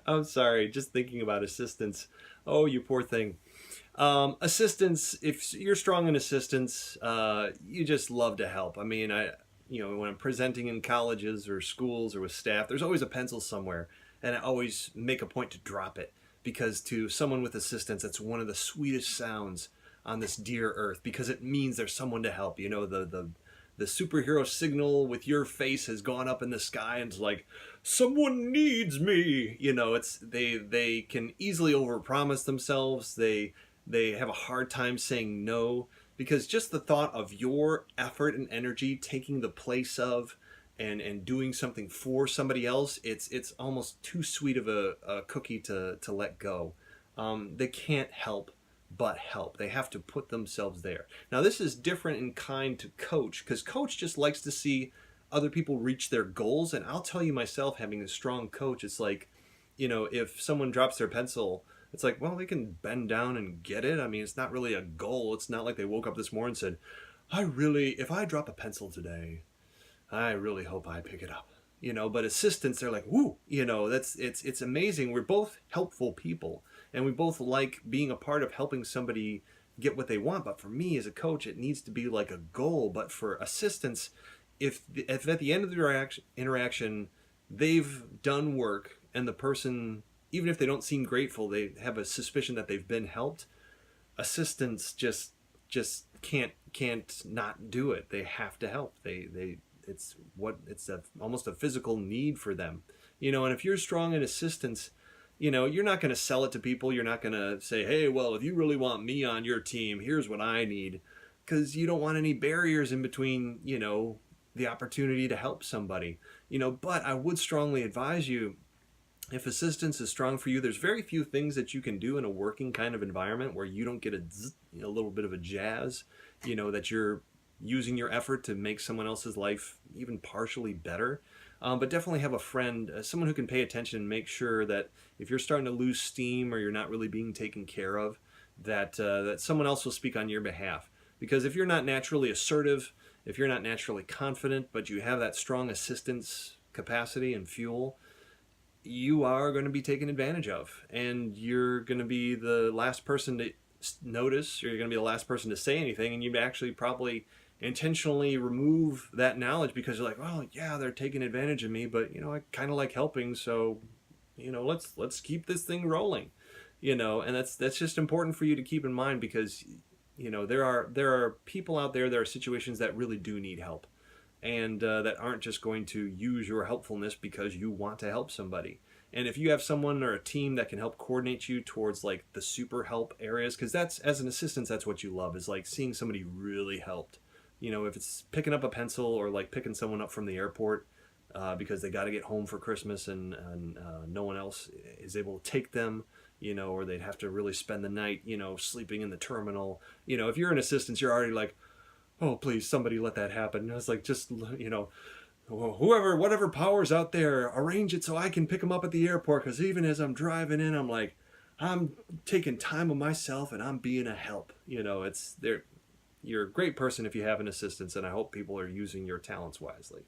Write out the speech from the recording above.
I'm sorry, just thinking about assistance. Oh, you poor thing. Assistance, if you're strong in assistance, you just love to help. I mean, when I'm presenting in colleges or schools or with staff, there's always a pencil somewhere, and I always make a point to drop it because to someone with assistance, that's one of the sweetest sounds on this dear earth because it means there's someone to help. The superhero signal with your face has gone up in the sky and it's like someone needs me. It's they can easily overpromise themselves. They have a hard time saying no because just the thought of your effort and energy taking the place of and doing something for somebody else, it's almost too sweet of a cookie to let go. They can't help but help. They have to put themselves there. Now, this is different in kind to coach because coach just likes to see other people reach their goals. And I'll tell you myself, having a strong coach, it's like, if someone drops their pencil, it's like, well, they can bend down and get it. I mean, it's not really a goal. It's not like they woke up this morning and said, if I drop a pencil today, I really hope I pick it up. But assistants, they're like, woo, it's amazing. We're both helpful people and we both like being a part of helping somebody get what they want. But for me as a coach, it needs to be like a goal. But for assistants, if at the end of the interaction, they've done work and the person, even if they don't seem grateful, they have a suspicion that they've been helped. Assistants just can't not do it. They have to help. Almost a physical need for them. And if you're strong in assistance, you're not going to sell it to people. You're not going to say, hey, well, if you really want me on your team, here's what I need, because you don't want any barriers in between the opportunity to help somebody. But I would strongly advise you, if assistance is strong for you, there's very few things that you can do in a working kind of environment where you don't get a little bit of a jazz, that you're using your effort to make someone else's life even partially better. But definitely have a friend, someone who can pay attention and make sure that if you're starting to lose steam or you're not really being taken care of, that someone else will speak on your behalf. Because if you're not naturally assertive, if you're not naturally confident, but you have that strong assistance capacity and fuel, you are going to be taken advantage of, and you're going to be the last person to notice, or you're going to be the last person to say anything, and you actually probably intentionally remove that knowledge because you're like, well, yeah, they're taking advantage of me, but I kind of like helping, so let's keep this thing rolling, and that's just important for you to keep in mind because there are people out there are situations that really do need help, and that aren't just going to use your helpfulness because you want to help somebody. And if you have someone or a team that can help coordinate you towards like the super help areas, because that's, as an assistant, that's what you love, is like seeing somebody really helped. If it's picking up a pencil or like picking someone up from the airport because they got to get home for Christmas and no one else is able to take them, or they'd have to really spend the night, sleeping in the terminal. If you're an assistant, you're already like, oh, please, somebody let that happen. And it's like, just, whatever powers out there, arrange it so I can pick them up at the airport. Because even as I'm driving in, I'm like, I'm taking time of myself and I'm being a help. You're a great person if you have an assistance, and I hope people are using your talents wisely.